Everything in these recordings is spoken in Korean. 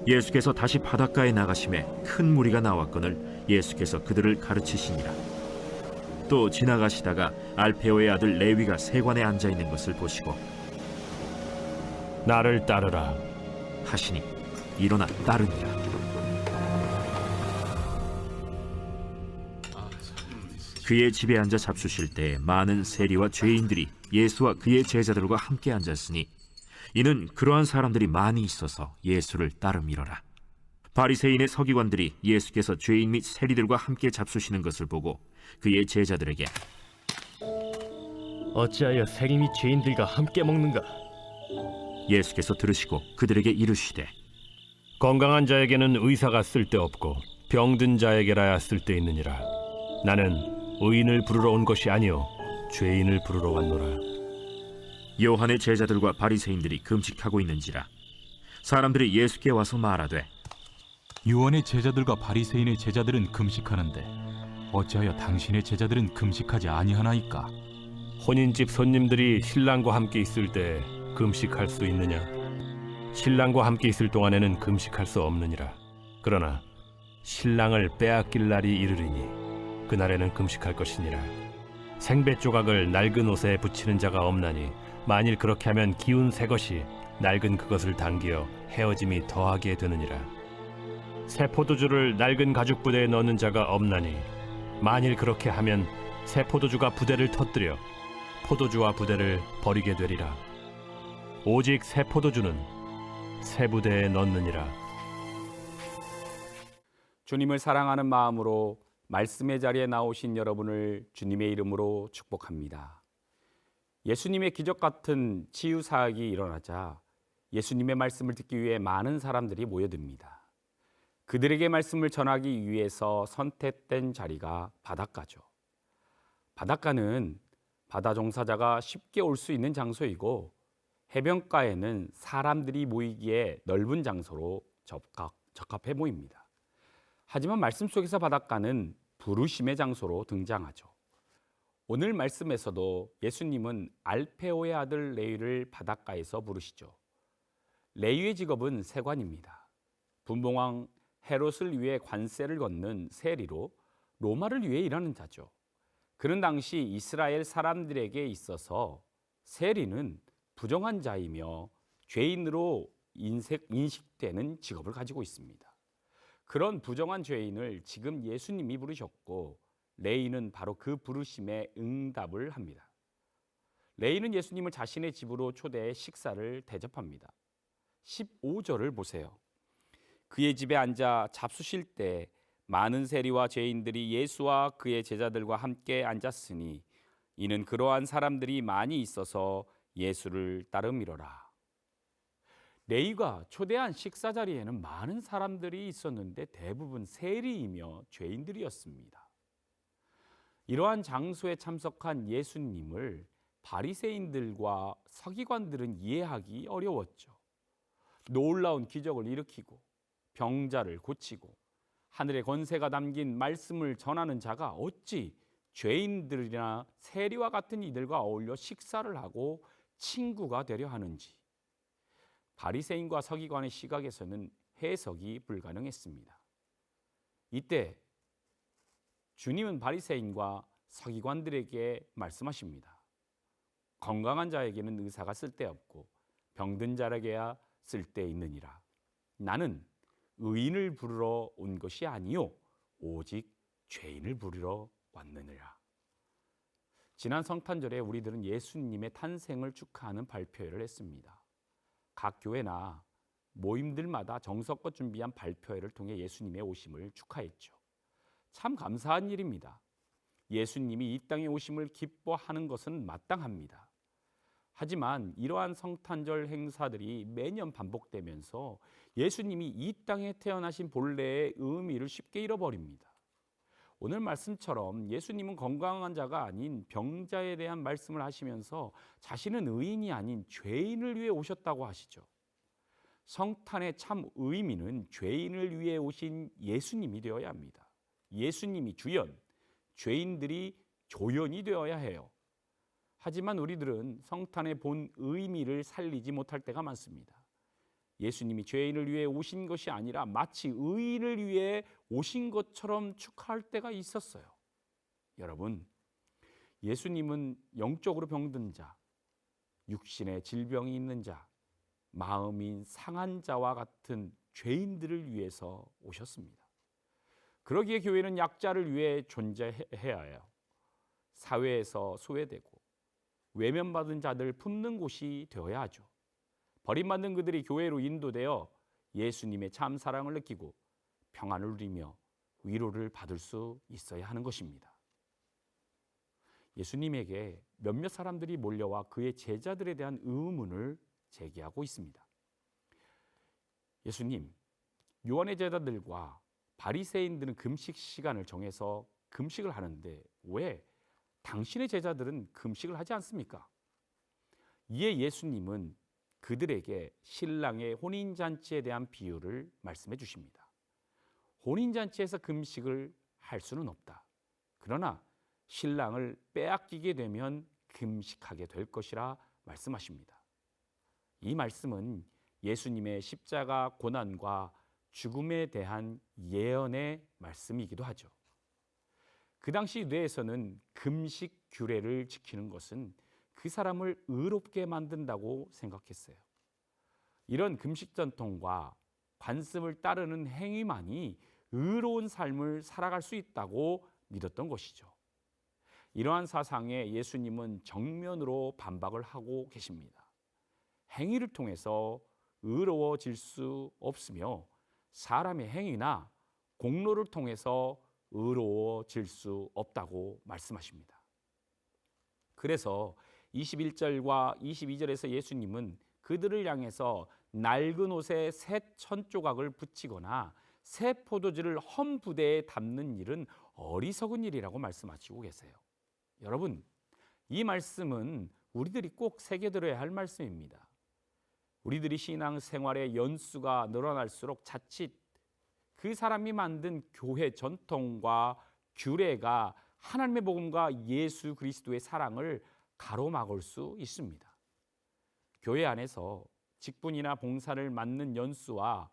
예수께서 다시 바닷가에 나가심에 큰 무리가 나왔거늘 예수께서 그들을 가르치시니라. 또 지나가시다가 알페오의 아들 레위가 세관에 앉아 있는 것을 보시고 나를 따르라 하시니 일어나 따르니라. 그의 집에 앉아 잡수실 때에 많은 세리와 죄인들이 예수와 그의 제자들과 함께 앉았으니 이는 그러한 사람들이 많이 있어서 예수를 따름이러라. 바리새인의 서기관들이 예수께서 죄인 및 세리들과 함께 잡수시는 것을 보고 그의 제자들에게 어찌하여 세리 및 죄인들과 함께 먹는가? 예수께서 들으시고 그들에게 이르시되 건강한 자에게는 의사가 쓸데없고 병든 자에게라야 쓸데있느니라. 나는 의인을 부르러 온 것이 아니요 죄인을 부르러 왔노라. 요한의 제자들과 바리새인들이 금식하고 있는지라 사람들이 예수께 와서 말하되 요한의 제자들과 바리새인의 제자들은 금식하는데 어찌하여 당신의 제자들은 금식하지 아니하나이까? 혼인집 손님들이 신랑과 함께 있을 때 금식할 수 있느냐? 신랑과 함께 있을 동안에는 금식할 수 없느니라. 그러나 신랑을 빼앗길 날이 이르리니 그날에는 금식할 것이니라. 생배 조각을 낡은 옷에 붙이는 자가 없나니 만일 그렇게 하면 기운 새 것이 낡은 그것을 당기어 헤어짐이 더하게 되느니라. 새 포도주를 낡은 가죽 부대에 넣는 자가 없나니 만일 그렇게 하면 새 포도주가 부대를 터뜨려 포도주와 부대를 버리게 되리라. 오직 새 포도주는 새 부대에 넣느니라. 주님을 사랑하는 마음으로 말씀의 자리에 나오신 여러분을 주님의 이름으로 축복합니다. 예수님의 기적 같은 치유 사역이 일어나자 예수님의 말씀을 듣기 위해 많은 사람들이 모여듭니다. 그들에게 말씀을 전하기 위해서 선택된 자리가 바닷가죠. 바닷가는 바다 종사자가 쉽게 올 수 있는 장소이고 해변가에는 사람들이 모이기에 넓은 장소로 적합해 보입니다. 하지만 말씀 속에서 바닷가는 부르심의 장소로 등장하죠. 오늘 말씀에서도 예수님은 알페오의 아들 레위를 바닷가에서 부르시죠. 레위의 직업은 세관입니다. 분봉왕 헤롯을 위해 관세를 걷는 세리로 로마를 위해 일하는 자죠. 그런 당시 이스라엘 사람들에게 있어서 세리는 부정한 자이며 죄인으로 인식되는 직업을 가지고 있습니다. 그런 부정한 죄인을 지금 예수님이 부르셨고 레위는 바로 그 부르심에 응답을 합니다. 레위는 예수님을 자신의 집으로 초대해 식사를 대접합니다. 15절을 보세요. 그의 집에 앉아 잡수실 때 많은 세리와 죄인들이 예수와 그의 제자들과 함께 앉았으니 이는 그러한 사람들이 많이 있어서 예수를 따름이러라. 레위가 초대한 식사 자리에는 많은 사람들이 있었는데 대부분 세리이며 죄인들이었습니다. 이러한 장소에 참석한 예수님을 바리새인들과 서기관들은 이해하기 어려웠죠. 놀라운 기적을 일으키고 병자를 고치고 하늘의 권세가 담긴 말씀을 전하는 자가 어찌 죄인들이나 세리와 같은 이들과 어울려 식사를 하고 친구가 되려 하는지 바리새인과 서기관의 시각에서는 해석이 불가능했습니다. 이때 주님은 바리새인과 서기관들에게 말씀하십니다. 건강한 자에게는 의사가 쓸데없고 병든 자에게야 쓸데있느니라. 나는 의인을 부르러 온 것이 아니요 오직 죄인을 부르러 왔느니라. 지난 성탄절에 우리들은 예수님의 탄생을 축하하는 발표회를 했습니다. 각 교회나 모임들마다 정성껏 준비한 발표회를 통해 예수님의 오심을 축하했죠. 참 감사한 일입니다. 예수님이 이 땅에 오심을 기뻐하는 것은 마땅합니다. 하지만 이러한 성탄절 행사들이 매년 반복되면서 예수님이 이 땅에 태어나신 본래의 의미를 쉽게 잃어버립니다. 오늘 말씀처럼 예수님은 건강한 자가 아닌 병자에 대한 말씀을 하시면서 자신은 의인이 아닌 죄인을 위해 오셨다고 하시죠. 성탄의 참 의미는 죄인을 위해 오신 예수님이 되어야 합니다. 예수님이 주연, 죄인들이 조연이 되어야 해요. 하지만 우리들은 성탄의 본 의미를 살리지 못할 때가 많습니다. 예수님이 죄인을 위해 오신 것이 아니라 마치 의인을 위해 오신 것처럼 축하할 때가 있었어요. 여러분, 예수님은 영적으로 병든 자, 육신의 질병이 있는 자, 마음이 상한 자와 같은 죄인들을 위해서 오셨습니다. 그러기에 교회는 약자를 위해 존재해야 해요. 사회에서 소외되고 외면받은 자들 품는 곳이 되어야 하죠. 버림받는 그들이 교회로 인도되어 예수님의 참 사랑을 느끼고 평안을 누리며 위로를 받을 수 있어야 하는 것입니다. 예수님에게 몇몇 사람들이 몰려와 그의 제자들에 대한 의문을 제기하고 있습니다. 예수님, 요한의 제자들과 바리새인들은 금식 시간을 정해서 금식을 하는데 왜 당신의 제자들은 금식을 하지 않습니까? 이에 예수님은 그들에게 신랑의 혼인잔치에 대한 비유를 말씀해 주십니다. 혼인잔치에서 금식을 할 수는 없다. 그러나 신랑을 빼앗기게 되면 금식하게 될 것이라 말씀하십니다. 이 말씀은 예수님의 십자가 고난과 죽음에 대한 예언의 말씀이기도 하죠. 그 당시 뇌에서는 금식 규례를 지키는 것은 그 사람을 의롭게 만든다고 생각했어요. 이런 금식 전통과 관습을 따르는 행위만이 의로운 삶을 살아갈 수 있다고 믿었던 것이죠. 이러한 사상에 예수님은 정면으로 반박을 하고 계십니다. 행위를 통해서 의로워질 수 없으며 사람의 행위나 공로를 통해서 의로워질 수 없다고 말씀하십니다. 그래서 21절과 22절에서 예수님은 그들을 향해서 낡은 옷에 새 천조각을 붙이거나 새 포도주를 헌 부대에 담는 일은 어리석은 일이라고 말씀하시고 계세요. 여러분, 이 말씀은 우리들이 꼭 새겨들어야 할 말씀입니다. 우리들이 신앙생활의 연수가 늘어날수록 자칫 그 사람이 만든 교회 전통과 규례가 하나님의 복음과 예수 그리스도의 사랑을 가로막을 수 있습니다. 교회 안에서 직분이나 봉사를 맡는 연수와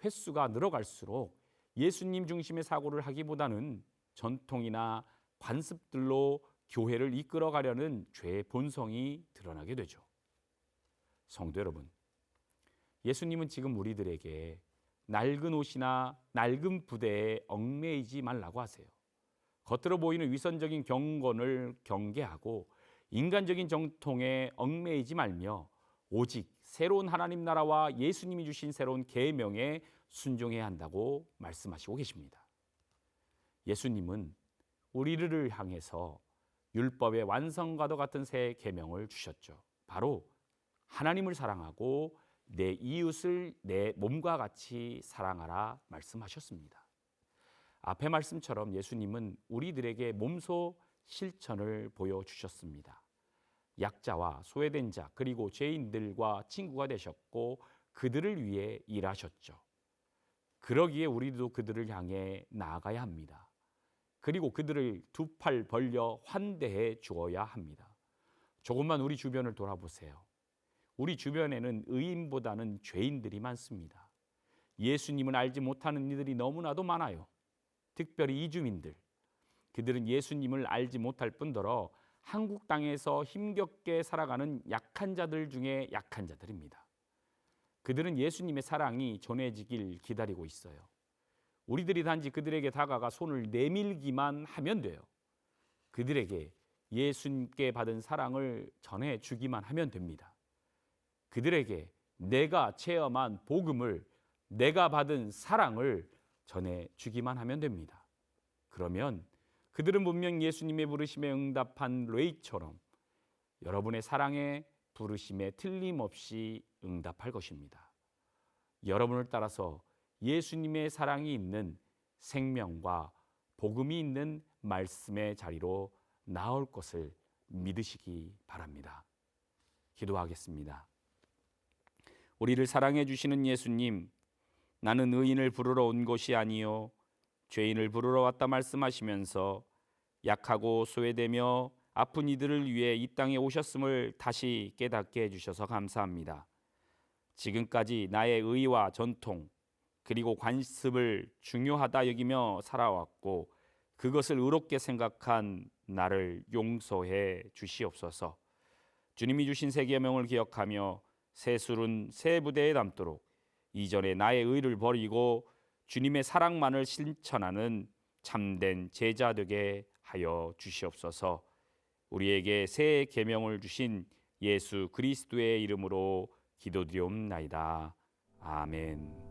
횟수가 늘어갈수록 예수님 중심의 사고를 하기보다는 전통이나 관습들로 교회를 이끌어가려는 죄의 본성이 드러나게 되죠. 성도 여러분, 예수님은 지금 우리들에게 낡은 옷이나 낡은 부대에 얽매이지 말라고 하세요. 겉으로 보이는 위선적인 경건을 경계하고 인간적인 정통에 얽매이지 말며 오직 새로운 하나님 나라와 예수님이 주신 새로운 계명에 순종해야 한다고 말씀하시고 계십니다. 예수님은 우리를 향해서 율법의 완성과도 같은 새 계명을 주셨죠. 바로 하나님을 사랑하고 내 이웃을 내 몸과 같이 사랑하라 말씀하셨습니다. 앞의 말씀처럼 예수님은 우리들에게 몸소 실천을 보여주셨습니다. 약자와 소외된 자 그리고 죄인들과 친구가 되셨고 그들을 위해 일하셨죠. 그러기에 우리도 그들을 향해 나아가야 합니다. 그리고 그들을 두 팔 벌려 환대해 주어야 합니다. 조금만 우리 주변을 돌아보세요. 우리 주변에는 의인보다는 죄인들이 많습니다. 예수님을 알지 못하는 이들이 너무나도 많아요. 특별히 이주민들. 그들은 예수님을 알지 못할 뿐더러 한국 땅에서 힘겹게 살아가는 약한 자들 중에 약한 자들입니다. 그들은 예수님의 사랑이 전해지길 기다리고 있어요. 우리들이 단지 그들에게 다가가 손을 내밀기만 하면 돼요. 그들에게 예수님께 받은 사랑을 전해주기만 하면 됩니다. 그들에게 내가 체험한 복음을, 내가 받은 사랑을 전해주기만 하면 됩니다. 그러면 그들은 분명 예수님의 부르심에 응답한 레이처럼 여러분의 사랑의 부르심에 틀림없이 응답할 것입니다. 여러분을 따라서 예수님의 사랑이 있는 생명과 복음이 있는 말씀의 자리로 나올 것을 믿으시기 바랍니다. 기도하겠습니다. 우리를 사랑해 주시는 예수님, 나는 의인을 부르러 온 것이 아니요 죄인을 부르러 왔다 말씀하시면서 약하고 소외되며 아픈 이들을 위해 이 땅에 오셨음을 다시 깨닫게 해주셔서 감사합니다. 지금까지 나의 의와 전통 그리고 관습을 중요하다 여기며 살아왔고 그것을 의롭게 생각한 나를 용서해 주시옵소서. 주님이 주신 새 계명을 기억하며 새 술은 새 부대에 담도록 이전에 나의 의를 버리고 주님의 사랑만을 실천하는 참된 제자 되게 하여 주시옵소서. 우리에게 새 계명을 주신 예수 그리스도의 이름으로 기도드리옵나이다. 아멘.